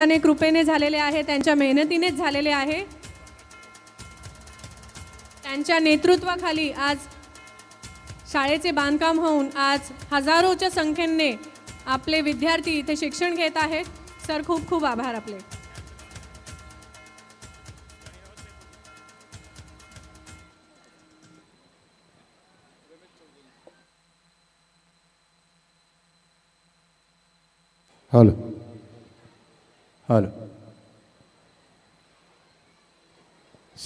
अनेक कृपेने झालेले आहे, त्यांच्या मेहनतीनेच झालेले आहे। त्यांच्या नेतृत्वाखाली आज शाळेचे बांधकाम होऊन आज हजारोच्या संख्येने आपले विद्यार्थी इथे शिक्षण घेत आहेत। सर खूप खूप आभार आपले। हॅलो हॅलो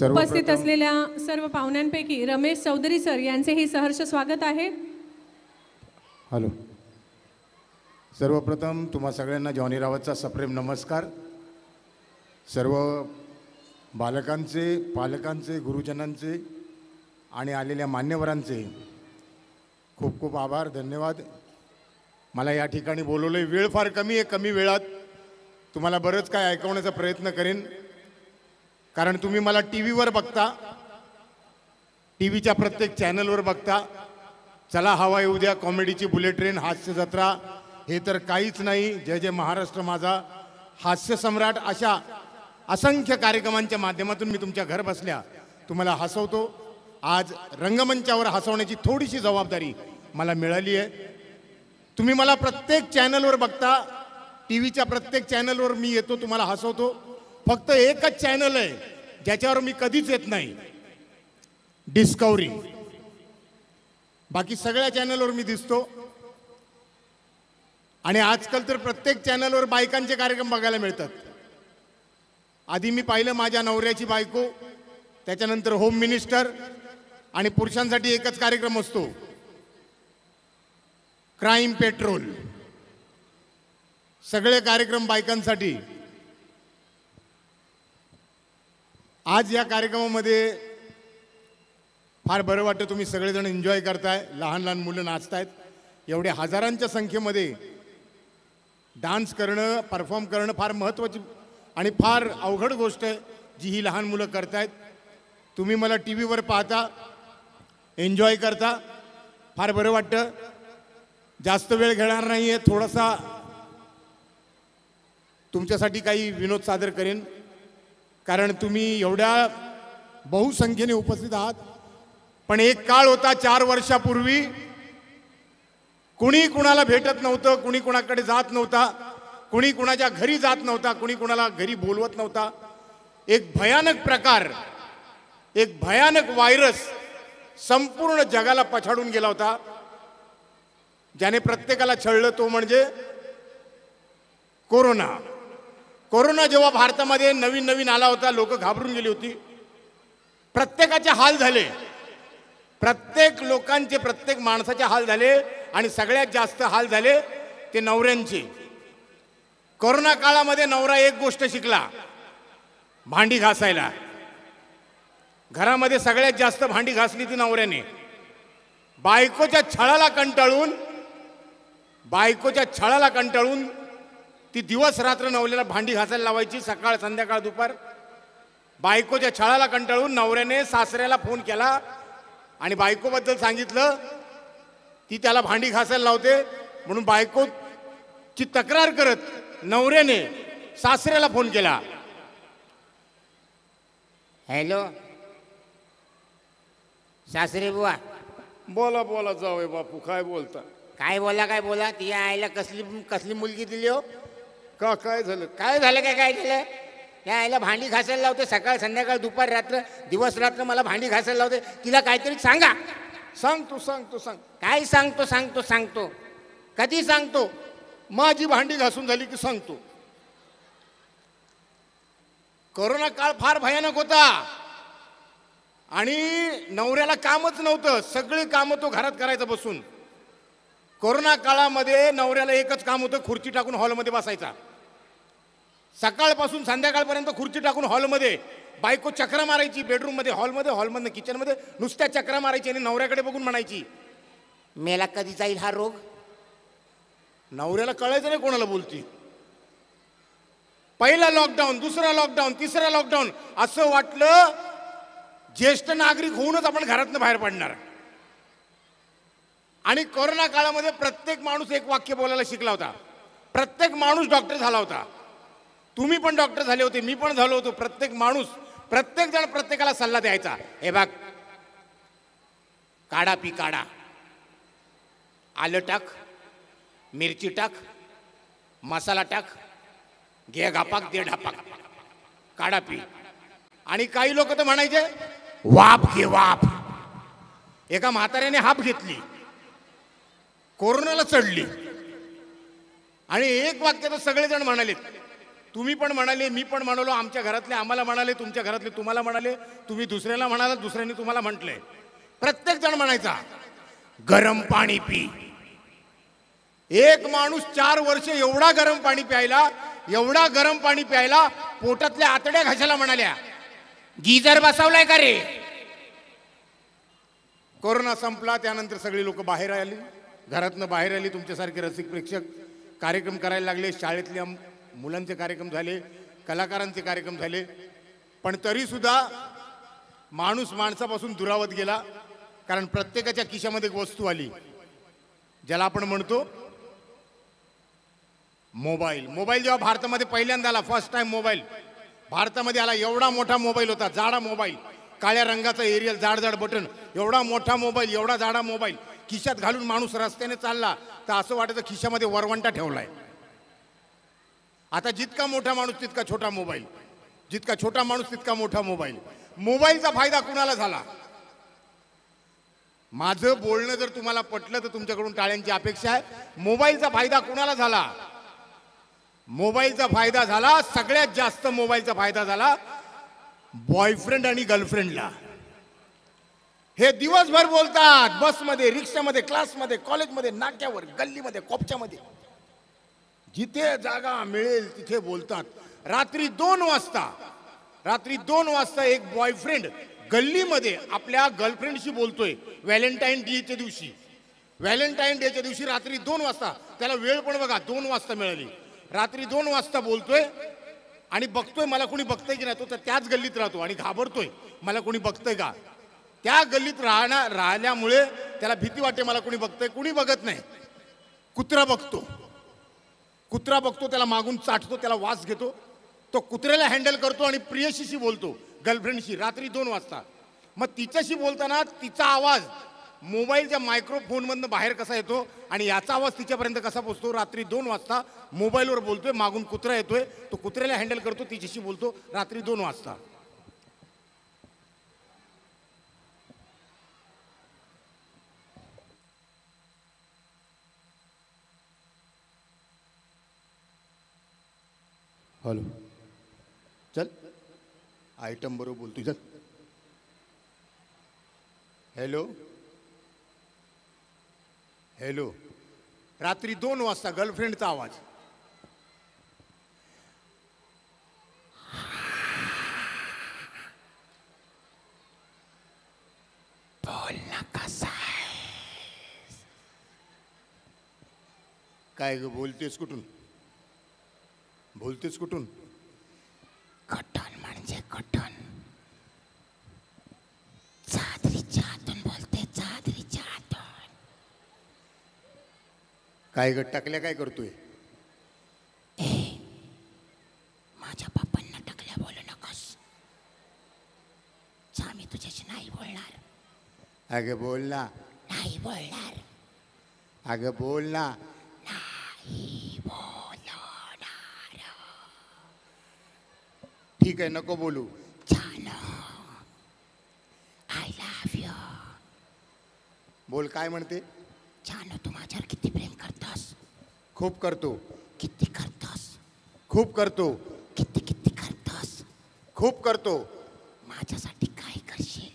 उपस्थित असलेल्या सर्व पाहुण्यांपैकी रमेश चौधरी सर यांचेही सहर्ष स्वागत आहे। हॅलो सर्वप्रथम तुम्हा सगळ्यांना जॉनी रावतचा सप्रेम नमस्कार। सर्व बालकांचे, पालकांचे, गुरुजनांचे आणि आलेल्या मान्यवरांचे खूप खूप आभार, धन्यवाद। मला या ठिकाणी बोलवले, वेळ फार कमी आहे, कमी वेळात तुम्हाला बरंच काय ऐकवण्याचा प्रयत्न करेन, कारण तुम्ही मला टीव्हीवर बघता, टीव्हीच्या प्रत्येक चॅनलवर बघता। चला हवा येऊ द्या, कॉमेडीची बुलेट ट्रेन, हास्य जत्रा, हे तर काहीच नाही। जय जय महाराष्ट्र माझा, हास्य सम्राट, अशा असंख्य कार्यक्रमांच्या माध्यमातून मी तुमच्या घर बसल्या तुम्हाला हसवतो। आज रंगमंचावर हसवण्याची थोडीशी जबाबदारी मला मिळाली आहे। तुम्ही मला प्रत्येक चॅनलवर बघता, टीव्हीच्या प्रत्येक चॅनलवर मी येतो, तुम्हाला हसवतो। फक्त एकच चॅनल आहे ज्याच्यावर मी कधीच येत नाही, डिस्कवरी। बाकी सगळ्या चॅनलवर मी दिसतो। आणि आजकाल तर प्रत्येक चॅनलवर बायकांचे कार्यक्रम बघायला मिळतात। आधी मी पाहिलं माझ्या नवऱ्याची बायको, त्याच्यानंतर होम मिनिस्टर, आणि पुरुषांसाठी एकच कार्यक्रम असतो, क्राईम पेट्रोल। सगळे कार्यक्रम बायकांसाठी। आज या कार्यक्रमामध्ये फार बरं वाटतं, तुम्ही सगळेजण एन्जॉय करताय, लहान लहान मुलं नाचतायत। एवढ्या हजारांच्या संख्येमध्ये डान्स करणं, परफॉर्म करणं फार महत्त्वाची आणि फार अवघड गोष्ट आहे, जी ही लहान मुलं करतायत। तुम्ही मला टीव्हीवर पाहता, एन्जॉय करता, फार बरं वाटतं। जास्त वेळ घेणार नाही आहे, थोडासा तुमच्यासाठी काही विनोद सादर करेन, कारण तुम्ही एवढ्या बहुसंख्येने उपस्थित आहात। पण एक काळ होता 4 वर्षापूर्वी, कुणी कुणाला भेटत नव्हतं, कुणी कुणाकडे जात नव्हता, कुणी कुणाच्या घरी जात नव्हता, कुणी कुणाला घरी बोलवत नव्हता। एक भयानक प्रकार, एक भयानक व्हायरस संपूर्ण जगाला पछाडून गेला होता, ज्याने प्रत्येकाला छळलं, तो म्हणजे कोरोना। कोरोना जेव्हा भारतामध्ये नवीन नवीन आला होता, लोक घाबरून गेली होती, प्रत्येकाचे हाल झाले, प्रत्येक लोकांचे, प्रत्येक माणसाचे हाल झाले, आणि सगळ्यात जास्त हाल झाले ते नवऱ्यांचे। कोरोना काळामध्ये नवरा एक गोष्ट शिकला, भांडी घासायला। घरामध्ये सगळ्यात जास्त भांडी घासली ती नवऱ्याने। बायकोच्या छळाला कंटाळून ती दिवस रात्र नवऱ्याला भांडी घासायला लावायची, सकाळ संध्याकाळ दुपार। बायकोच्या छळाला कंटाळून नवऱ्याने सासऱ्याला फोन केला आणि बायकोबद्दल सांगितलं, ती त्याला भांडी घासायला लावते म्हणून बायकोची तक्रार करत नवऱ्याने सासऱ्याला फोन केला। हॅलो सासरे बुवा, बोला बोला जावई बापू, काय बोलता? काय बोला, ती आईला कसली मुलगी दिली हो? का काय झालं? काय झालं त्या आईला भांडी घासायला लावते, सकाळ संध्याकाळ दुपार रात्र, दिवस रात्र मला भांडी घासायला लावते। तिला काहीतरी सांगा। सांग तू काय सांगतो? कधी सांगतो? माझी भांडी घासून झाली की सांगतो। कोरोना काळ फार भयानक होता आणि नवऱ्याला कामच नव्हतं, सगळे कामं तो घरात करायचं बसून। कोरोना काळामध्ये नवऱ्याला एकच काम होतं, खुर्ची टाकून हॉलमध्ये बसायचा। सकाळपासून संध्याकाळपर्यंत खुर्ची टाकून हॉलमध्ये, बायको चक्रा मारायची बेडरूममध्ये, हॉलमधनं किचनमध्ये, नुसत्या चक्रा मारायची आणि नवऱ्याकडे बघून म्हणायची, मेला कधी जाईल हा रोग? नवऱ्याला कळायचं नाही कोणाला बोलती। पहिला लॉकडाऊन, दुसरा लॉकडाऊन, तिसरा लॉकडाऊन, असं वाटलं ज्येष्ठ नागरिक होऊनच आपण घरातनं बाहेर पडणार। आणि कोरोना काळामध्ये प्रत्येक माणूस एक वाक्य बोलायला शिकला होता, प्रत्येक माणूस डॉक्टर झाला होता। तुम्ही पण डॉक्टर झाले होते, मी पण झालो होतो. प्रत्येक माणूस, प्रत्येक जण प्रत्येकाला सल्ला द्यायचा, हे बघ काढा पी काढा, आलं टाक, मिरची टाक, मसाला टाक, घे घापाक दे ढापाक, काढा पी. आणि काही लोक तर म्हणायचे वाफ घे वाफ. एका म्हाताऱ्याने हाप घेतली, कोरोनाला चढली, आणि एक वाक्य तर सगळेजण म्हणाले. तुम्ही पण म्हणाले, मी पण म्हणालो, आमच्या घरातले आम्हाला म्हणाले, तुमच्या घरातले तुम्हाला म्हणाले, तुम्ही दुसऱ्याला म्हणाला, दुसऱ्याने तुम्हाला म्हटलंय. प्रत्येक जण म्हणायचा गरम पाणी पी. एक माणूस 4 वर्ष एवढा गरम पाणी प्यायला, एवढा गरम पाणी प्यायला, पोटातल्या आतड्या घासायला म्हणाल्या गिझर बसवलाय का रे. कोरोना संपला, त्यानंतर सगळी लोक बाहेर आली, घरातनं बाहेर आली. तुमच्यासारखे रसिक प्रेक्षक कार्यक्रम करायला लागले, शाळेतल्या मुलांचे कार्यक्रम झाले, कलाकारांचे कार्यक्रम झाले. पण तरी सुद्धा माणूस माणसापासून दुरावत गेला, कारण प्रत्येकाच्या खिशामध्ये एक वस्तू आली, ज्याला आपण म्हणतो मोबाईल. मोबाईल जेव्हा भारतामध्ये पहिल्यांदा आला, फर्स्ट टाइम मोबाईल भारतामध्ये आला, एवढा मोठा मोबाईल होता, जाडा मोबाईल, काळ्या रंगाचा एरियल, जाड जाड बटन, एवढा मोठा मोबाईल, एवढा जाडा मोबाईल खिशात घालून माणूस रस्त्याने चालला तर असं वाटायचं खिशामध्ये वरवंटा ठेवलाय. आता जितका मोठा माणूस तितका छोटा मोबाईल, जितका छोटा माणूस तितका मोठा मोबाईल. मोबाईलचा फायदा कुणाला झाला? माझं बोलणं जर तुम्हाला पटलं तर तुमच्याकडून टाळ्यांची अपेक्षा आहे. मोबाईलचा फायदा कुणाला झाला? मोबाईलचा फायदा झाला, सगळ्यात जास्त मोबाईलचा फायदा झाला बॉयफ्रेंड आणि गर्लफ्रेंडला. हे दिवसभर बोलतात, बसमध्ये, रिक्षामध्ये, क्लासमध्ये, कॉलेजमध्ये, नाक्यावर, गल्लीमध्ये, कोपच्यामध्ये, जिथे जागा मिळेल तिथे बोलतात. रात्री 2 वाजता एक बॉयफ्रेंड गल्लीमध्ये आपल्या गर्लफ्रेंडशी बोलतोय. व्हॅलेंटाईन डेच्या दिवशी, व्हॅलेंटाईन डेच्या दिवशी रात्री 2 वाजता, त्याला वेळ पण बघा 2 वाजता मिळाली, रात्री 2 वाजता बोलतोय आणि बघतोय मला कोणी बघतंय की नाही. तो तर त्याच गल्लीत राहतो आणि घाबरतोय मला कोणी बघतंय का. त्या गल्लीत राहिल्यामुळे त्याला भीती वाटते, मला कोणी बघतंय. कोणी बघत नाही. कुत्रा बघतो, त्याला मागून चाटतो, त्याला वास घेतो, तो कुत्र्याला हँडल करतो आणि प्रियशीशी बोलतो, गर्लफ्रेंडशी, रात्री 2 वाजता. मग तिच्याशी बोलताना तिचा आवाज मोबाईलच्या मायक्रोफोनमधनं बाहेर कसा येतो आणि याचा आवाज तिच्यापर्यंत कसा पोहोचतो. रात्री 2 वाजता मोबाईलवर बोलतोय, मागून कुत्रा येतोय, तो कुत्र्याला हँडल करतो, तिच्याशी बोलतो, रात्री 2 वाजता. हॅलो, चल आयटम बरोबर बोलतोय, चल. हॅलो हॅलो, रात्री 2 वाजता गर्लफ्रेंडचा आवाज. बोल ना कसा काय ग, बोलतेस कुठून? कटन म्हणजे कटन, चादरीच्या आतून बोलते, चादरीच्या आतून. काय ग, टाकल्या काय करतोय? माझ्या पप्पांना टाकल्या बोलू नकोस, मी तुझ्याशी नाही बोलणार. अगं बोल ना. नाही बोलणार. अगं बोल ना. नाही बोलणार. ठीक आहे, नको बोलू. जानू, आय लव्ह यू. बोल, काय म्हणते? जानू, तू माझ्यावर किती प्रेम करतोस? खूप करतो. किती करतोस? खूप करतो. किती किती करतोस? खूप करतो. माझ्यासाठी काय करशील?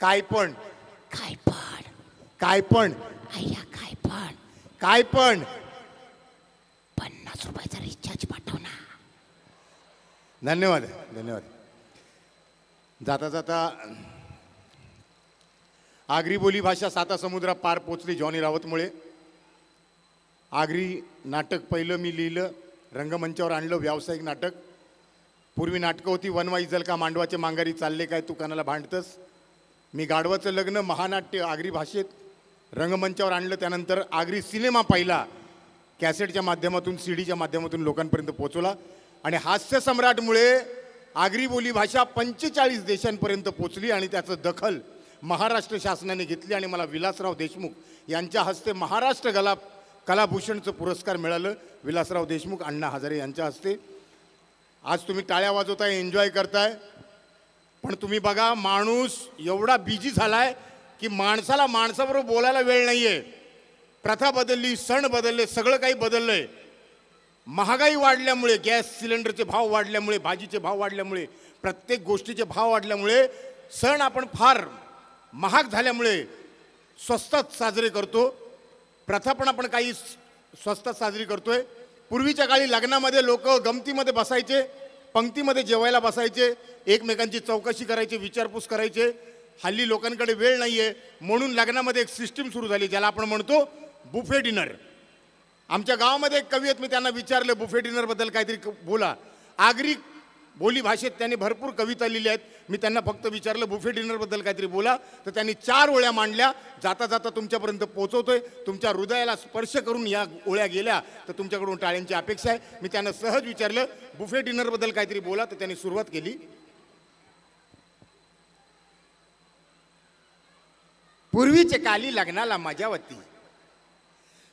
काय पण. काय पण? काय पण? अय्या, काय पण? काय पण? 50 रुपयाचा रिचार्ज पाठव ना. धन्यवाद, धन्यवाद. जाता जाता आगरी बोली भाषा 7 समुद्रा पार पोचली जॉनी रावतमुळे. आगरी नाटक पहिलं मी लिहिलं, रंगमंचावर आणलं, व्यावसायिक नाटक. पूर्वी नाटकं होती वनवाई जल का मांडवाचे मांगारी चालले काय तू कानाला भांडतस. मी गाढवाचं लग्न महानाट्य आगरी भाषेत रंगमंचावर आणलं. त्यानंतर आगरी सिनेमा पाहिला, कॅसेटच्या माध्यमातून, सीडीच्या माध्यमातून लोकांपर्यंत पोहोचवला. आणि हास्य सम्राटमुळे आगरी बोली भाषा 45 देशांपर्यंत पोचली आणि त्याचं दखल महाराष्ट्र शासनाने घेतली आणि मला विलासराव देशमुख यांच्या हस्ते महाराष्ट्र कलाभूषणचं पुरस्कार मिळालं. विलासराव देशमुख अण्णा हजारे यांच्या हस्ते. आज तुम्ही टाळ्या वाजवताय, एन्जॉय करताय, पण तुम्ही बघा माणूस एवढा बिझी झालाय की माणसाला माणसाबरोबर बोलायला वेळ नाहीये. प्रथा बदलली, सण बदलले, सगळं काही बदललंय. महागाई वाढल्यामुळे, गॅस सिलेंडरचे भाव वाढल्यामुळे, भाजीचे भाव वाढल्यामुळे, प्रत्येक गोष्टीचे भाव वाढल्यामुळे सण आपण फार महाग झाल्यामुळे स्वस्तात साजरे करतो. प्रथा पण आपण काही स्वस्तात साजरी करतोय. पूर्वीच्या काळी लग्नामध्ये लोक गमतीमध्ये बसायचे, पंक्तीमध्ये जेवायला बसायचे, एकमेकांची चौकशी करायची, विचारपूस करायचे. हल्ली लोकांकडे वेळ नाहीये म्हणून लग्नामध्ये एक सिस्टीम सुरू झाली ज्याला आपण म्हणतो बुफे डिनर. आमच्या गावामध्ये एक कवी आहेत, मी त्यांना विचारलं बुफे डिनरबद्दल काहीतरी बोला. आगरी बोली भाषेत त्यांनी भरपूर कविता लिहिल्या आहेत. मी त्यांना फक्त विचारलं बुफे डिनरबद्दल काहीतरी बोला, तर त्यांनी 4 ओळ्या मांडल्या. जाता जाता तुमच्यापर्यंत पोहोचवतोय. तुमच्या हृदयाला स्पर्श करून या ओळ्या गेल्या तर तुमच्याकडून टाळ्यांची अपेक्षा आहे. मी त्यांना सहज विचारलं बुफे डिनरबद्दल काहीतरी बोला, तर त्यांनी सुरुवात केली. पूर्वीचे काली लग्नाला मजावती,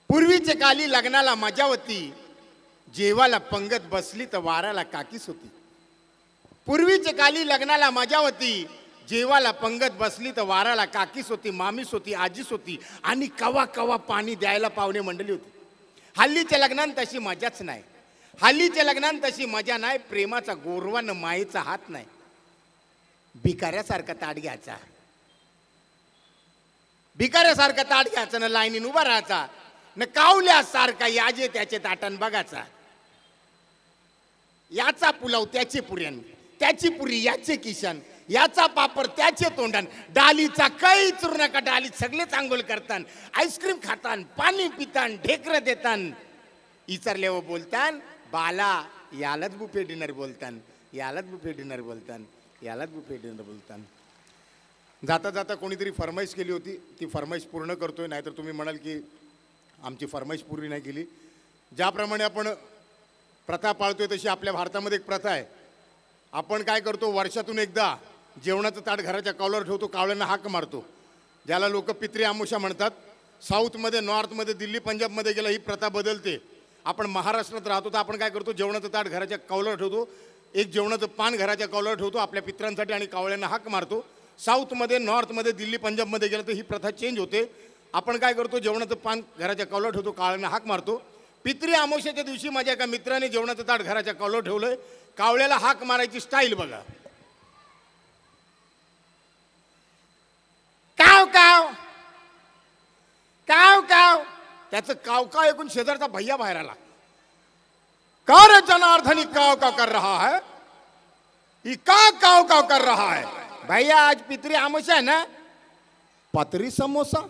पूर्वीचे काली लग्नाला मजावती, जेवाला पंगत बसली तर वाराला काकीस होती. पूर्वीचे काली लग्नाला मजावती, जेवाला पंगत बसली तर वाराला काकीस होती, मामीस होती, आजीस होती आणि कवा कवा पाणी द्यायला पाहुणे मंडळी होती. हल्लीच्या लग्नात तशी मजाच नाही. हल्लीच्या लग्नात तशी मजा नाही. प्रेमाचा गोरवा न मायेचा हात नाही. भिकाऱ्यासारखा ताट घ्यायचा, भिकाऱ्यासारखा ताट घ्यायचा, न लाईनीन उभा राहायचा, न कावल्यासारखा याजे त्याचे ताटण बघायचा. याचा पुलाव त्याचे पुऱ्यान, त्याची पुरी याचे किशन, याचा पापड त्याचे तोंडान, डालीचा काही चुरू नका, डाली सगळेच आंघोळ करतान, आईस्क्रीम खातान, पाणी पितान, ढेकर देतान, इचारल्यावर बोलतान बाला यालाच बुफे डिनर बोलतान, यालाच बुफे डिनर बोलतान, यालाच बुफे डिनर बोलतान. जाता जाता कोणीतरी फरमाईश केली होती, ती फरमाईश पूर्ण करतोय. नाहीतर तुम्ही म्हणाल की आमची फरमाईश पूर्ण नाही केली. ज्याप्रमाणे आपण प्रथा पाळतोय तशी आपल्या भारतामध्ये एक प्रथा आहे. आपण काय करतो, वर्षातून एकदा जेवणाचं ताट घराच्या कॉलर ठेवतो, कावळ्यांना हाक मारतो, ज्याला लोक पित्री आमुषा म्हणतात. साऊथमध्ये, नॉर्थमध्ये, दिल्ली, पंजाबमध्ये गेला ही प्रथा बदलते. आपण महाराष्ट्रात राहतो तर आपण काय करतो, जेवणाचं ताट घराच्या कॉलर ठेवतो, एक जेवणाचं पान घराच्या कॉलर ठेवतो आपल्या पित्रांसाठी आणि कावळ्यांना हाक मारतो. साऊथमध्ये, नॉर्थमध्ये, दिल्ली, पंजाबमध्ये गेलं तर ही प्रथा चेंज होते. आपण काय करतो, जेवणाचं पान घराच्या कॉलर ठेवतो, कावळ्यांना हाक मारतो. पित्री अमावस्येच्या दिवशी माझ्या एका मित्राने जेवणाचं ताट घराच्या कॉलर ठेवलंय. कावळ्याला हाक मारायची स्टाईल बघा, काव काव काव काव. त्याचं काव काव ऐकून शेजारचा भैया बाहेर आला. का रे जनार्दनी काव काव कर रहा है, ही का काव काव कर रहा है? भैया आज पितरी अमावस्या है ना, पतरी समोसा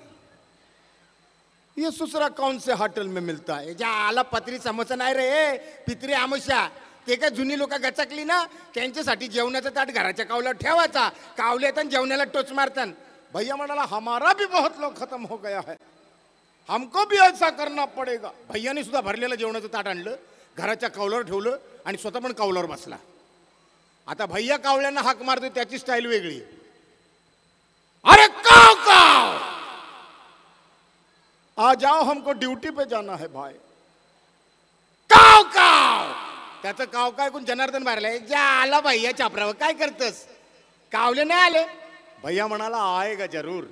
ये सुसरा कौन से होटल में मिलता है? ज्या आला पतरी समोसा नाही रे, पितरी अमावस्या. ते काय जुनी लोक गचकली ना, त्यांच्यासाठी जेवणाचं ताट घराच्या कावल्यावर ठेवायचा, कावले येतात जेवणाला टोच मारतात. भैया म्हणाला हमारा भी बहुत लोग खत्म हो गया है, हमको भी ऐसा करना पडेगा. भैयाने सुद्धा भरलेलं जेवणाचं ताट आणलं, घराच्या कावल्यावर ठेवलं आणि स्वतः पण कावल्यावर बसला. आता भैया कावळ्यांना हाक मारतो, त्याची स्टाईल वेगळी. अरे काव काव, आ जाओ हमको ड्यूटी पे जाना है भाई. काव काव. त्याचं काव काय कोण जनार्दन मारलाय, ज्या आला भैया चापरावर काय करतस? कावले नाही आले. भैया म्हणाला आएगा जरूर,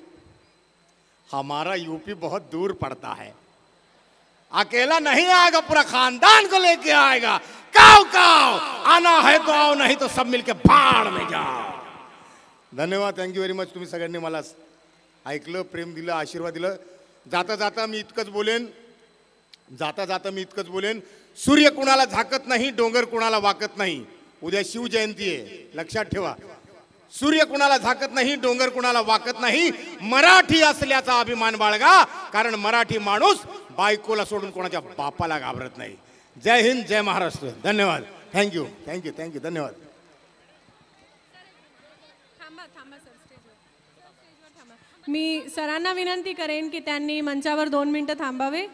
हमारा यूपी बहुत दूर पड़ता है, अकेला नहीं आएगा, पूरा खानदान को लेके आएगा. काव काव, आना है तो आओ, नहीं तो सब मिलके भाड़ में जाओ. धन्यवाद, थँक्यू व्हेरी मच. तुम्ही सगळ्यांनी मला ऐकलं, प्रेम दिलं, आशीर्वाद दिलं. जाता जाता मी इतकंच बोलेन, जाता जाता मी इतकंच बोलेन, सूर्य कुणाला झाकत नाही, डोंगर कुणाला वाकत नाही. उद्या शिवजयंती आहे, लक्षात ठेवा. सूर्य कुणाला झाकत नाही, डोंगर कुणाला वाकत नाही. मराठी असल्याचा अभिमान बाळगा, कारण मराठी माणूस बायकोला सोडून कोणाच्या बापाला घाबरत नाही. जय हिंद, जय महाराष्ट्र. धन्यवाद, थँक्यू थँक्यू थँक्यू, धन्यवाद. मी सरांना विनंती करेन की त्यांनी मंचावर 2 मिनिटं थांबावे.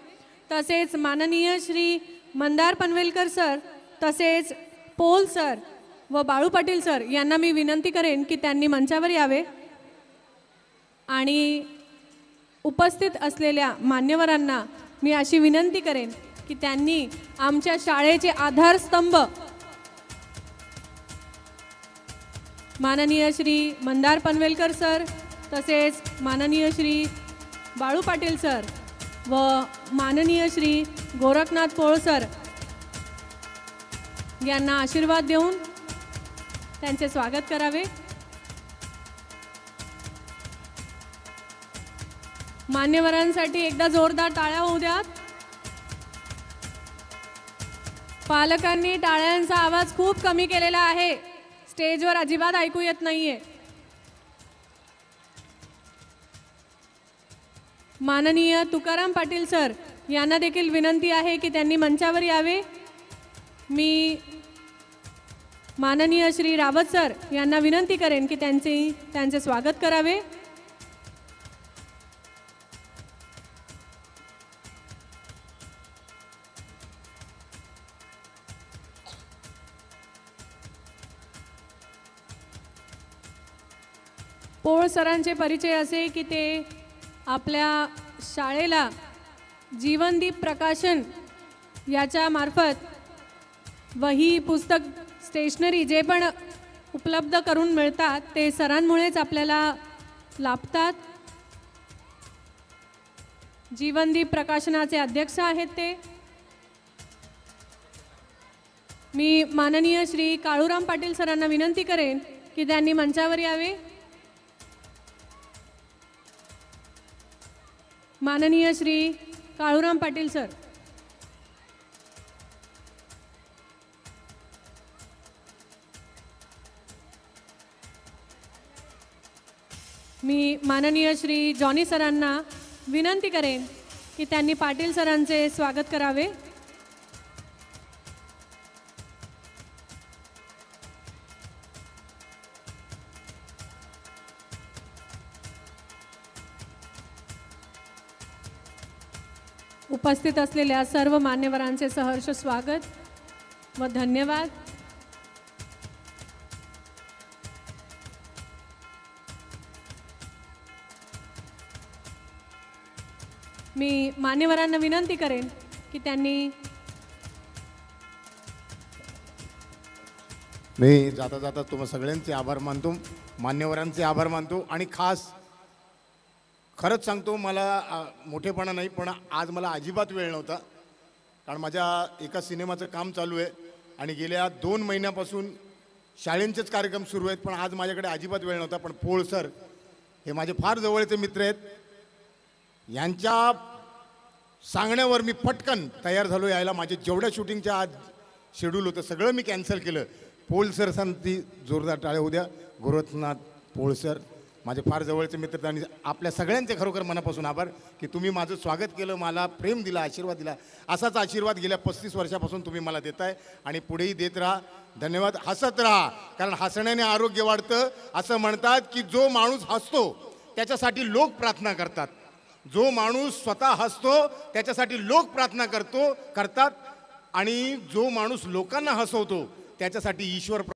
तसेच माननीय श्री मंदार पनवेलकर सर, तसेच पोल सर व बाळू पाटील सर यांना मी विनंती करेन की त्यांनी मंचावर यावे आणि उपस्थित असलेल्या मान्यवरांना मी अशी विनंती करेन की त्यांनी आमच्या शाळेचे आधारस्तंभ माननीय श्री मंदार पनवेलकर सर तसेच माननीय श्री बाळू पाटील सर व माननीय श्री गोरखनाथ पोळ सर यांना आशीर्वाद देऊन त्यांचे स्वागत करावे। मान्यवरांसाठी एकदा जोरदार टाळ्या होऊ द्यात। पालकांनी टाळ्यांचा आवाज खूप कमी केलेला आहे, स्टेजवर अजिबात ऐकू येत नाहीये। माननीय तुकाराम पाटील सर यांना देखील विनंती आहे की त्यांनी मंचावर यावे। मी माननीय श्री रावत सर यांना विनंती करेन की त्यांचे स्वागत करावे। पोळ सरांचे परिचय असे की ते आपल्या शाळेला जीवनदीप प्रकाशन याच्या मार्फत वही पुस्तक स्टेशनरी जे पण उपलब्ध करून मिळतात ते सरांमुळेच आपल्याला लाभतात। जीवनदीप प्रकाशनाचे अध्यक्ष आहेत ते। मी माननीय श्री काळूराम पाटील सरांना विनंती करेन की त्यांनी मंचावर यावे। माननीय श्री काळूराम पाटील सर। मी माननीय श्री जॉनी सरांना विनंती करेन की त्यांनी पाटील सरांचे स्वागत करावे। उपस्थित असलेल्या सर्व मान्यवरांचे सहर्ष स्वागत व धन्यवाद। मी मान्यवरांना विनंती करेन की त्यांनी मी जाता जाता तुम्हा सगळ्यांचे आभार मानतो, मान्यवरांचे आभार मानतो आणि खास खरंच सांगतो मला मोठेपणा नाही पण आज मला अजिबात वेळ नव्हता कारण माझ्या एका सिनेमाचं काम चालू आहे आणि गेल्या 2 महिन्यापासून शाळेंचेच कार्यक्रम सुरू आहेत पण आज माझ्याकडे अजिबात वेळ नव्हता। पण पोळ सर हे माझे फार जवळचे मित्र आहेत, यांच्या सांगण्यावर मी पटकन तयार झालो यायला। माझे जेवढ्या शूटिंगच्या आज शेड्यूल होतं सगळं मी कॅन्सल केलं। पोळ सर सांगती जोरदार टाळ्या होऊ द्या। गोरखनाथ पोळ सर माझे फार जवळचे मित्र आणि आपल्या सगळ्यांचे खरोखर मनापासून आभार की तुम्ही माझं स्वागत केलं, मला प्रेम दिला, आशीर्वाद दिला। असाच आशीर्वाद गेल्या 35 वर्षापासून तुम्ही मला देताय आणि पुढेही देत राहा। धन्यवाद। हसत राहा कारण हसण्याने आरोग्य वाढतं। असं म्हणतात की जो माणूस हसतो त्याच्यासाठी लोक प्रार्थना करतात, जो माणूस स्वतः हसतो त्याच्यासाठी लोक प्रार्थना करतात आणि जो माणूस लोकांना हसवतो त्याच्यासाठी ईश्वर